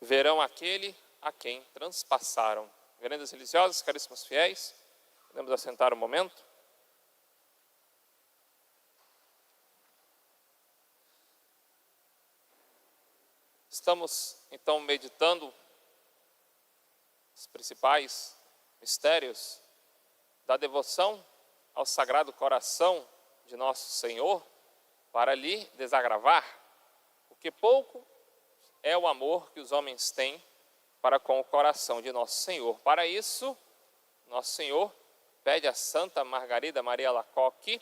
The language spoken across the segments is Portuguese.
verão aquele a quem transpassaram. Veredas religiosas, caríssimos fiéis, podemos assentar um momento. Estamos então meditando os principais mistérios da devoção ao Sagrado Coração de Nosso Senhor, para lhe desagravar, porque pouco é o amor que os homens têm para com o coração de Nosso Senhor. Para isso, Nosso Senhor pede a Santa Margarida Maria Alacoque,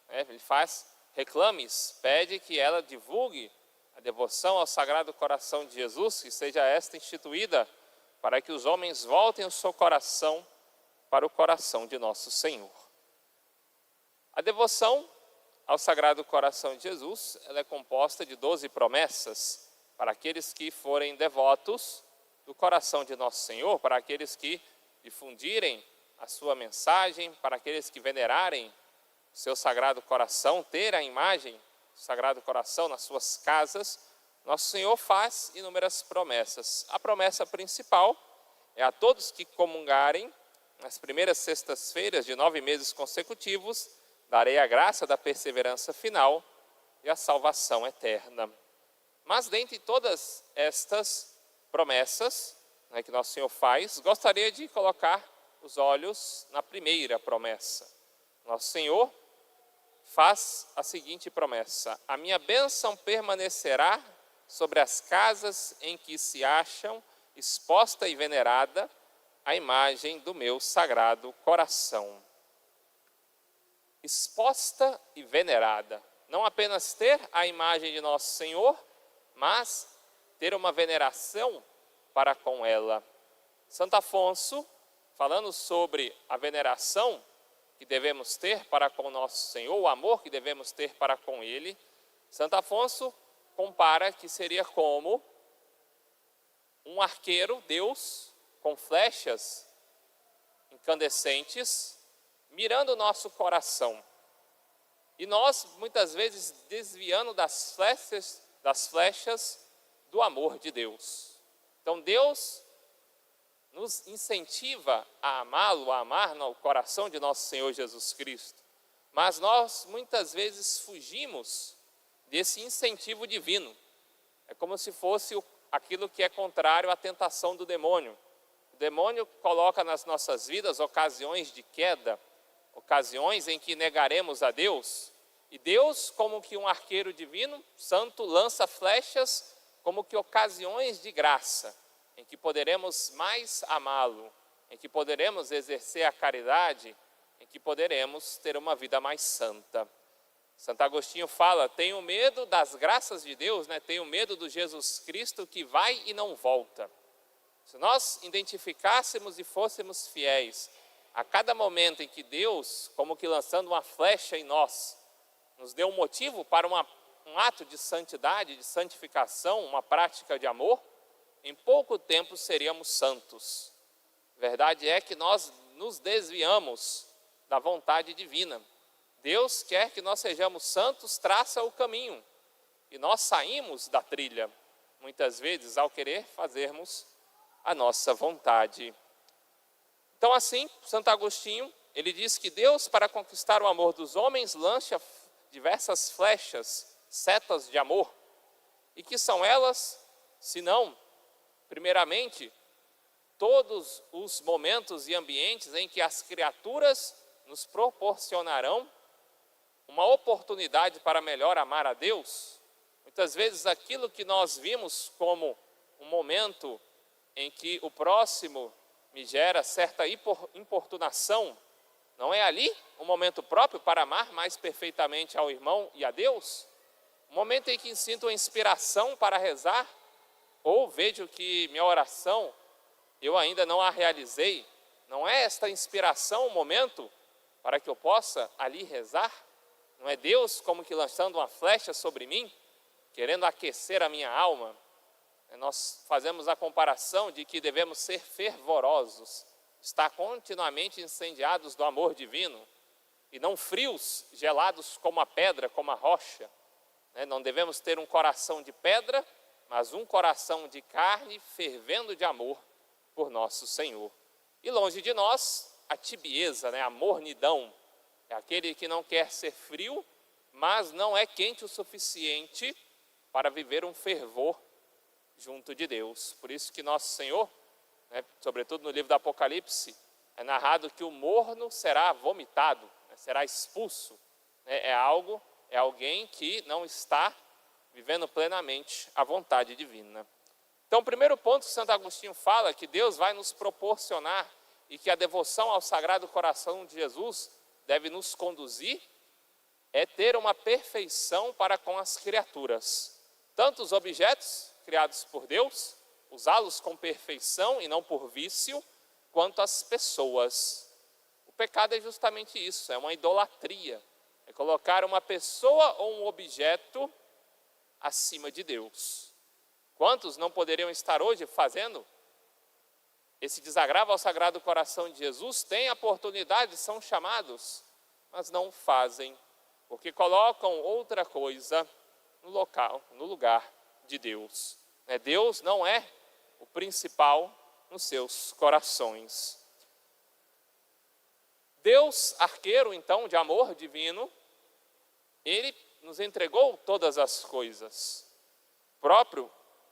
ele faz reclames, pede que ela divulgue a devoção ao Sagrado Coração de Jesus, que seja esta instituída para que os homens voltem o seu coração para o coração de Nosso Senhor. A devoção ao Sagrado Coração de Jesus, ela é composta de 12 promessas para aqueles que forem devotos do coração de Nosso Senhor, para aqueles que difundirem a sua mensagem, para aqueles que venerarem o seu Sagrado Coração, ter a imagem do Sagrado Coração nas suas casas. Nosso Senhor faz inúmeras promessas. A promessa principal é a todos que comungarem nas primeiras sextas-feiras de 9 meses consecutivos, darei a graça da perseverança final e a salvação eterna. Mas dentre todas estas promessas que Nosso Senhor faz, gostaria de colocar os olhos na primeira promessa. Nosso Senhor faz a seguinte promessa: a minha bênção permanecerá sobre as casas em que se acham exposta e venerada a imagem do meu Sagrado Coração. Exposta e venerada, não apenas ter a imagem de Nosso Senhor, mas ter uma veneração para com ela. Santo Afonso, falando sobre a veneração que devemos ter para com Nosso Senhor, o amor que devemos ter para com Ele, Santo Afonso compara que seria como um arqueiro, Deus, com flechas incandescentes, mirando o nosso coração. E nós, muitas vezes, desviando das flechas do amor de Deus. Então, Deus nos incentiva a amá-lo, a amar no coração de nosso Senhor Jesus Cristo. Mas nós, muitas vezes, fugimos desse incentivo divino. É como se fosse aquilo que é contrário à tentação do demônio. O demônio coloca nas nossas vidas ocasiões de queda, ocasiões em que negaremos a Deus, e Deus, como que um arqueiro divino, santo, lança flechas como que ocasiões de graça, em que poderemos mais amá-lo, em que poderemos exercer a caridade, em que poderemos ter uma vida mais santa. Santo Agostinho fala, tenho medo das graças de Deus, tenho medo do Jesus Cristo que vai e não volta. Se nós identificássemos e fôssemos fiéis a cada momento em que Deus, como que lançando uma flecha em nós, nos deu um motivo para um ato de santidade, de santificação, uma prática de amor, em pouco tempo seríamos santos. Verdade é que nós nos desviamos da vontade divina. Deus quer que nós sejamos santos, traça o caminho. E nós saímos da trilha, muitas vezes, ao querer fazermos a nossa vontade. Então, assim, Santo Agostinho, ele diz que Deus, para conquistar o amor dos homens, lança diversas flechas, setas de amor. E que são elas, senão, primeiramente, todos os momentos e ambientes em que as criaturas nos proporcionarão uma oportunidade para melhor amar a Deus. Muitas vezes aquilo que nós vimos como um momento em que o próximo me gera certa importunação, não é ali um momento próprio para amar mais perfeitamente ao irmão e a Deus? Um momento em que sinto a inspiração para rezar, ou vejo que minha oração eu ainda não a realizei, não é esta inspiração o momento para que eu possa ali rezar? Não é Deus como que lançando uma flecha sobre mim, querendo aquecer a minha alma? Nós fazemos a comparação de que devemos ser fervorosos, estar continuamente incendiados do amor divino, e não frios, gelados como a pedra, como a rocha. Não devemos ter um coração de pedra, mas um coração de carne fervendo de amor por nosso Senhor. E longe de nós, a tibieza, a mornidão, é aquele que não quer ser frio, mas não é quente o suficiente para viver um fervor junto de Deus. Por isso que nosso Senhor, sobretudo no livro do Apocalipse, é narrado que o morno será vomitado, será expulso. É alguém que não está vivendo plenamente a vontade divina. Então, o primeiro ponto que Santo Agostinho fala, que Deus vai nos proporcionar e que a devoção ao Sagrado Coração de Jesus deve nos conduzir, é ter uma perfeição para com as criaturas. Tanto os objetos criados por Deus, usá-los com perfeição e não por vício, quanto as pessoas. O pecado é justamente isso, é uma idolatria. É colocar uma pessoa ou um objeto acima de Deus. Quantos não poderiam estar hoje fazendo esse desagravo ao Sagrado Coração de Jesus? Têm a oportunidade, são chamados, mas não fazem, porque colocam outra coisa no lugar de Deus. Deus não é o principal nos seus corações. Deus, arqueiro então de amor divino, Ele nos entregou todas as coisas.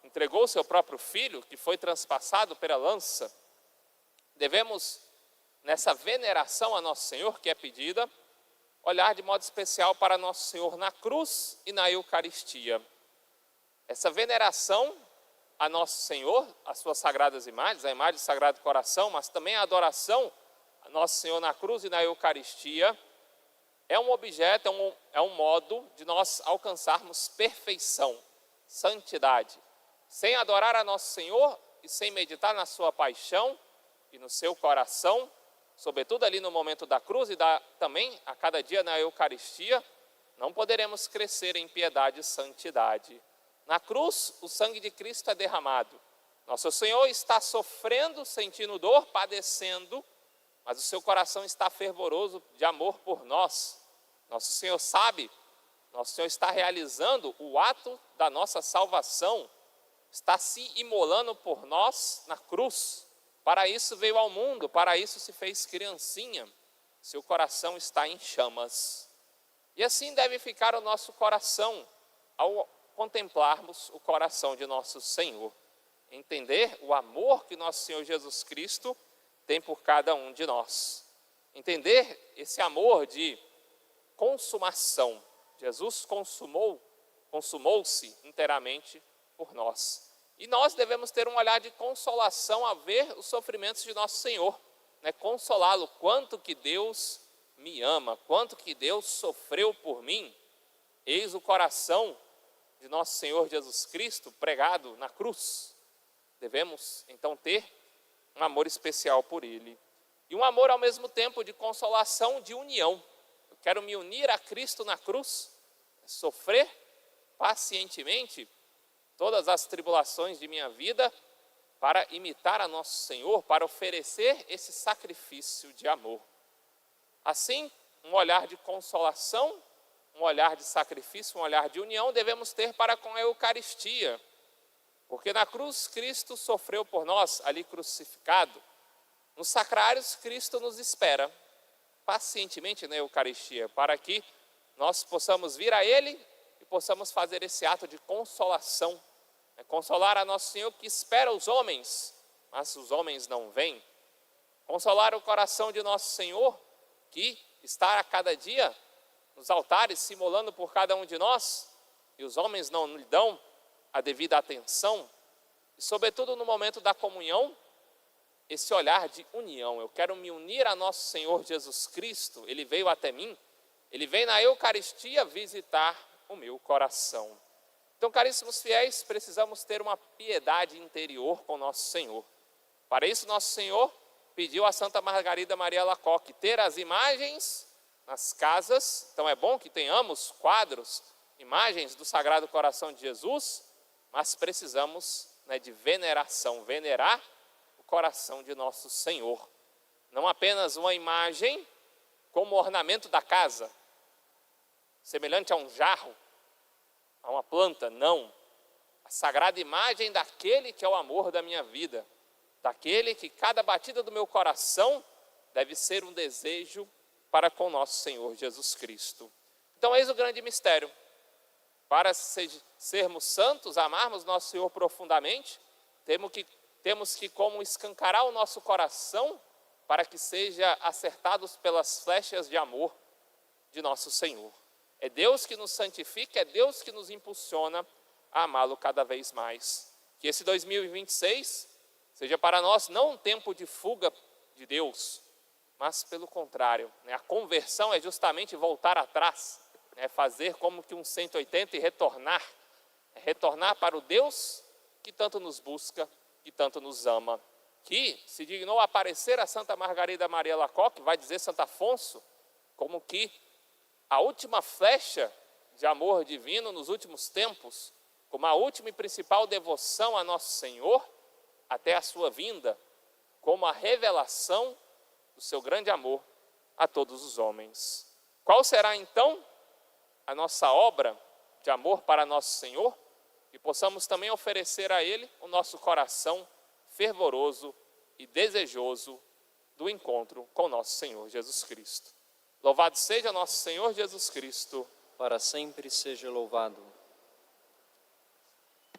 Entregou seu próprio Filho, que foi transpassado pela lança. Devemos, nessa veneração a Nosso Senhor que é pedida, olhar de modo especial para Nosso Senhor na cruz e na Eucaristia. Essa veneração a Nosso Senhor, as suas sagradas imagens, a imagem do Sagrado Coração, mas também a adoração a Nosso Senhor na cruz e na Eucaristia, é um objeto, é um modo de nós alcançarmos perfeição, santidade. Sem adorar a Nosso Senhor e sem meditar na sua paixão e no seu coração, sobretudo ali no momento da cruz e também a cada dia na Eucaristia, não poderemos crescer em piedade e santidade. Na cruz, o sangue de Cristo é derramado. Nosso Senhor está sofrendo, sentindo dor, padecendo, mas o seu coração está fervoroso de amor por nós. Nosso Senhor sabe, Nosso Senhor está realizando o ato da nossa salvação, está se imolando por nós na cruz. Para isso veio ao mundo, para isso se fez criancinha. Seu coração está em chamas. E assim deve ficar o nosso coração ao contemplarmos o coração de nosso Senhor. Entender o amor que nosso Senhor Jesus Cristo tem por cada um de nós. Entender esse amor de consumação. Jesus consumou-se inteiramente por nós. E nós devemos ter um olhar de consolação a ver os sofrimentos de nosso Senhor, consolá-lo, quanto que Deus me ama, quanto que Deus sofreu por mim. Eis o coração de nosso Senhor Jesus Cristo pregado na cruz. Devemos então ter um amor especial por Ele. E um amor ao mesmo tempo de consolação, de união. Eu quero me unir a Cristo na cruz, sofrer pacientemente todas as tribulações de minha vida para imitar a nosso Senhor, para oferecer esse sacrifício de amor. Assim, um olhar de consolação, um olhar de sacrifício, um olhar de união devemos ter para com a Eucaristia. Porque na cruz Cristo sofreu por nós, ali crucificado. Nos sacrários Cristo nos espera pacientemente na Eucaristia, para que nós possamos vir a Ele e possamos fazer esse ato de consolação. Consolar a nosso Senhor que espera os homens, mas os homens não vêm. Consolar o coração de nosso Senhor que está a cada dia nos altares se imolando por cada um de nós, e os homens não lhe dão a devida atenção. E sobretudo no momento da comunhão, esse olhar de união. Eu quero me unir a nosso Senhor Jesus Cristo. Ele veio até mim, Ele veio na Eucaristia visitar o meu coração. Então, caríssimos fiéis, precisamos ter uma piedade interior com nosso Senhor. Para isso, nosso Senhor pediu a Santa Margarida Maria Alacoque ter as imagens nas casas. Então é bom que tenhamos quadros, imagens do Sagrado Coração de Jesus, mas precisamos de veneração, venerar o coração de nosso Senhor. Não apenas uma imagem como ornamento da casa, semelhante a um jarro, a uma planta, não. a sagrada imagem daquele que é o amor da minha vida, daquele que cada batida do meu coração deve ser um desejo para com nosso Senhor Jesus Cristo. Então eis o grande mistério. Para sermos santos, amarmos nosso Senhor profundamente, temos que como escancarar o nosso coração para que seja acertados pelas flechas de amor de nosso Senhor. É Deus que nos santifica, é Deus que nos impulsiona a amá-lo cada vez mais. Que esse 2026 seja para nós não um tempo de fuga de Deus, mas pelo contrário, a conversão é justamente voltar atrás, fazer como que um 180 e retornar para o Deus que tanto nos busca, que tanto nos ama, que se dignou a aparecer a Santa Margarida Maria Alacoque, vai dizer Santo Afonso, como que a última flecha de amor divino nos últimos tempos, como a última e principal devoção a nosso Senhor, até a sua vinda, como a revelação do seu grande amor a todos os homens. Qual será então a nossa obra de amor para nosso Senhor? E possamos também oferecer a Ele o nosso coração fervoroso e desejoso do encontro com nosso Senhor Jesus Cristo. Louvado seja nosso Senhor Jesus Cristo. Para sempre seja louvado.